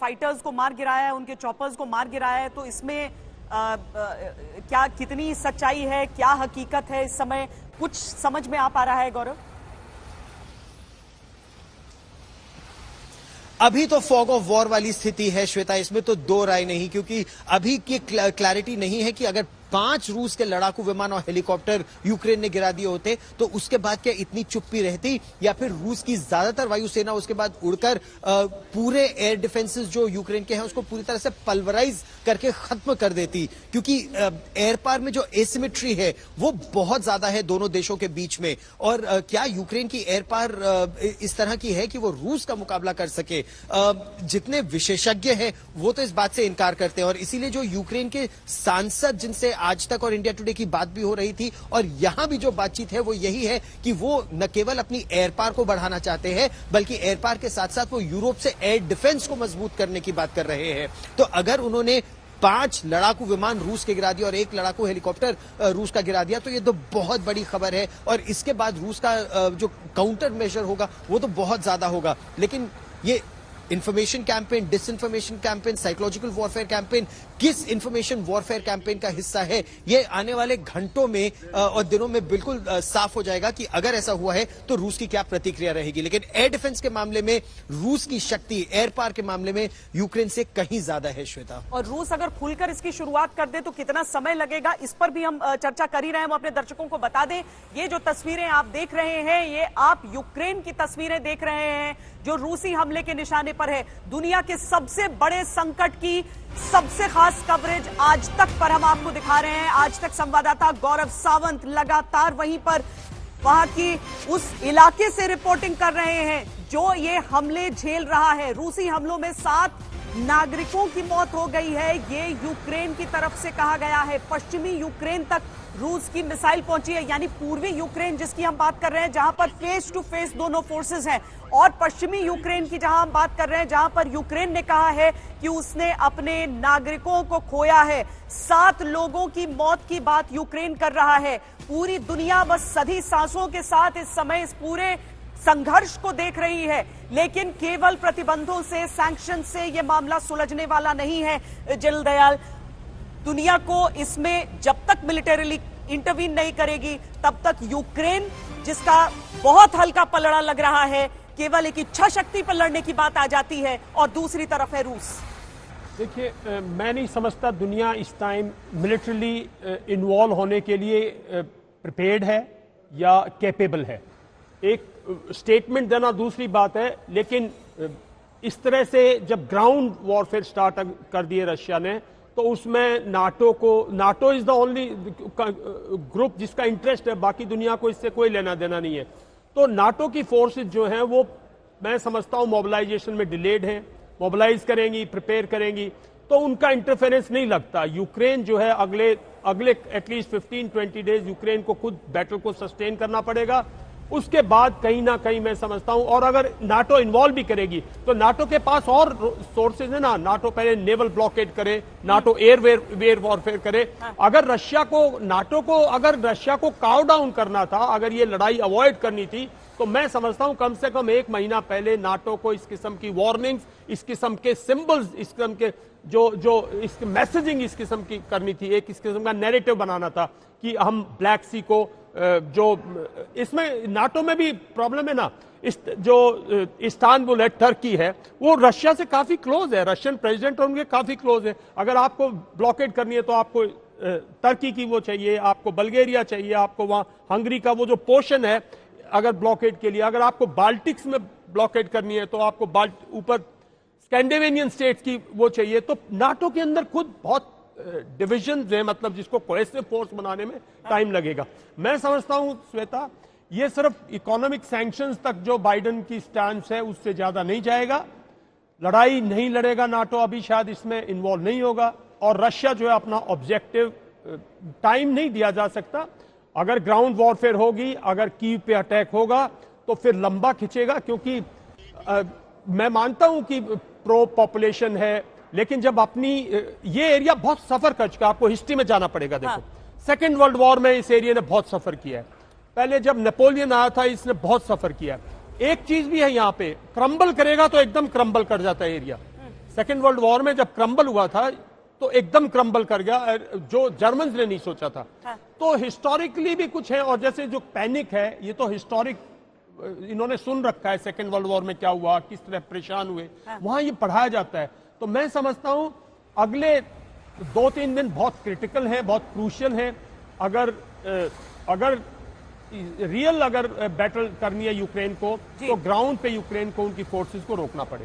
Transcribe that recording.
Fighters को मार गिराया है, उनके चॉपर्स को मार गिराया है, तो इसमें क्या कितनी सच्चाई है, क्या हकीकत है, इस समय कुछ समझ में आ पा रहा है गौरव? अभी तो फॉग ऑफ वॉर वाली स्थिति है श्वेता, इसमें तो दो राय नहीं, क्योंकि अभी की क्लैरिटी नहीं है कि अगर 5 रूस के लड़ाकू विमान और हेलीकॉप्टर यूक्रेन ने गिरा दिए होते तो उसके बाद क्या इतनी चुप्पी रहती, या फिर रूस की ज्यादातर वायुसेना उसके बाद उड़कर पूरे एयर डिफेंसेस जो यूक्रेन के हैं उसको पूरी तरह से पल्वराइज करके खत्म कर देती, क्योंकि एयर पार में जो एसिमेट्री है वो बहुत ज्यादा है दोनों देशों के बीच में। और क्या यूक्रेन की एयर पार इस तरह की है कि वो रूस का मुकाबला कर सके? जितने विशेषज्ञ हैं वो तो इस बात से इनकार करते हैं, और इसीलिए जो यूक्रेन के सांसद जिनसे आज तक और इंडिया टुडे की बात भी हो रही थी और यहां भी जो बातचीत है वो यही है कि वो न केवल अपनी एयर पार को बढ़ाना चाहते हैं बल्कि एयर पार के साथ साथ वो यूरोप से एयर डिफेंस को मजबूत करने की बात कर रहे हैं। तो अगर उन्होंने 5 लड़ाकू विमान रूस के गिरा दिया और 1 लड़ाकू हेलीकॉप्टर रूस का गिरा दिया तो ये तो बहुत बड़ी खबर है, और इसके बाद रूस का जो काउंटर मेजर होगा वो तो बहुत ज्यादा होगा। लेकिन ये information campaign, disinformation campaign, psychological warfare campaign किस इंफॉर्मेशन वॉरफेयर कैंपेन का हिस्सा है, ये आने वाले घंटों में और दिनों में बिल्कुल साफ हो जाएगा कि अगर ऐसा हुआ है तो रूस की क्या प्रतिक्रिया रहेगी। लेकिन एयर डिफेंस के मामले में रूस की शक्ति एयर पार के मामले में यूक्रेन से कहीं ज्यादा है श्वेता। और रूस अगर खुलकर इसकी शुरुआत कर दे तो कितना समय लगेगा, इस पर भी हम चर्चा कर ही रहे हैं। हम अपने दर्शकों को बता दें, ये जो तस्वीरें आप देख रहे हैं ये आप यूक्रेन की तस्वीरें देख रहे हैं जो रूसी हमले के निशाने पर है। दुनिया के सबसे बड़े संकट की सबसे खास कवरेज आज तक पर हम आपको दिखा रहे हैं। आज तक संवाददाता गौरव सावंत लगातार वहीं पर वहां की उस इलाके से रिपोर्टिंग कर रहे हैं जो ये हमले झेल रहा है। रूसी हमलों में 7 नागरिकों की मौत हो गई है, ये यूक्रेन की तरफ से कहा गया है। पश्चिमी यूक्रेन तक रूस की मिसाइल पहुंची है, यानी पूर्वी यूक्रेन जिसकी हम बात कर रहे हैं जहां पर फेस टू फेस दोनों फोर्सेस हैं, और पश्चिमी यूक्रेन की जहां हम बात कर रहे हैं जहां पर यूक्रेन ने कहा है कि उसने अपने नागरिकों को खोया है। 7 लोगों की मौत की बात यूक्रेन कर रहा है। पूरी दुनिया बस सधी सांसों के साथ इस समय इस पूरे संघर्ष को देख रही है, लेकिन केवल प्रतिबंधों से, सैंक्शन से यह मामला सुलझने वाला नहीं है। जिल दयाल, दुनिया को इसमें जब तक मिलिटरीली इंटरवीन नहीं करेगी तब तक यूक्रेन, जिसका बहुत हल्का पलड़ा लग रहा है, केवल एक इच्छा शक्ति पर लड़ने की बात आ जाती है, और दूसरी तरफ है रूस। देखिए, मैं नहीं समझता दुनिया इस टाइम मिलिटरीली इन्वॉल्व होने के लिए प्रिपेयर्ड है या कैपेबल है। एक स्टेटमेंट देना दूसरी बात है, लेकिन इस तरह से जब ग्राउंड वॉरफेयर स्टार्ट कर दिए रशिया ने, तो उसमें NATO is the only group जिसका इंटरेस्ट है, बाकी दुनिया को इससे कोई लेना देना नहीं है। तो नाटो की फोर्सेज जो हैं वो मैं समझता हूं मोबिलाइजेशन में डिलेड हैं, मोबिलाइज करेंगी, प्रिपेयर करेंगी, तो उनका इंटरफेरेंस नहीं लगता। यूक्रेन जो है अगले एटलीस्ट 15-20 डेज यूक्रेन को खुद बैटल को सस्टेन करना पड़ेगा। उसके बाद कहीं ना कहीं मैं समझता हूं, और अगर नाटो इन्वॉल्व भी करेगी तो नाटो के पास और सोर्सेज है ना। नाटो पहले नेवल ब्लॉकेड करे, नाटो एयर वॉरफेयर करे। अगर रशिया को काउ डाउन करना था, अगर ये लड़ाई अवॉइड करनी थी, तो मैं समझता हूं कम से कम 1 महीना पहले नाटो को इस किस्म की वार्निंग्स, इस किस्म के सिंबल्स, इस किस्म के जो इस मैसेजिंग इस किस्म की करनी थी, एक इस किस्म का नैरेटिव बनाना था कि हम ब्लैक सी को जो इसमें नाटो में भी प्रॉब्लम है ना, जो इस्तांबुल है, टर्की है, वो रशिया से काफी क्लोज है, रशियन प्रेसिडेंट और उनके काफी क्लोज है। अगर आपको ब्लॉकेड करनी है तो आपको टर्की की वो चाहिए, आपको बल्गेरिया चाहिए, आपको वहां हंगरी का वो जो पोर्शन है अगर ब्लॉकेड के लिए, अगर आपको बाल्टिक्स में ब्लॉकेड करनी है तो आपको ऊपर स्कैंडिनेवियन स्टेट्स की वो चाहिए। तो नाटो के अंदर खुद बहुत डिविजन है, मतलब जिसको कोहेसिव फोर्स बनाने में टाइम लगेगा। मैं समझता हूं श्वेता, ये सिर्फ इकोनॉमिक सैंक्शंस तक जो बाइडेन की स्टैंड है उससे ज्यादा नहीं जाएगा। लड़ाई नहीं लड़ेगा नाटो, अभी शायद इसमें इन्वॉल्व नहीं होगा, और रशिया जो है अपना ऑब्जेक्टिव, टाइम नहीं दिया जा सकता। अगर ग्राउंड वॉरफेयर होगी, अगर कीव पे अटैक होगा तो फिर लंबा खिंचेगा, क्योंकि मैं मानता हूं कि प्रो पॉपुलेशन है, लेकिन जब अपनी ये एरिया बहुत सफर कर चुका, आपको हिस्ट्री में जाना पड़ेगा। देखो, सेकेंड वर्ल्ड वॉर में इस एरिया ने बहुत सफर किया है, पहले जब नेपोलियन आया था इसने बहुत सफर किया है। एक चीज भी है, यहां पे क्रम्बल करेगा तो एकदम क्रम्बल कर जाता है एरिया। सेकेंड वर्ल्ड वॉर में जब क्रम्बल हुआ था तो एकदम क्रम्बल कर गया, जो जर्मन्स ने नहीं सोचा था। हाँ। तो हिस्टोरिकली भी कुछ है, और जैसे जो पैनिक है ये तो हिस्टोरिक, इन्होंने सुन रखा है सेकेंड वर्ल्ड वॉर में क्या हुआ, किस तरह परेशान हुए, हाँ। वहां ये पढ़ाया जाता है। तो मैं समझता हूं अगले 2-3 दिन बहुत क्रिटिकल है, बहुत क्रूशियल है। अगर रियल बैटल करनी है यूक्रेन को, तो ग्राउंड पे यूक्रेन को उनकी फोर्सेस को रोकना पड़ेगा।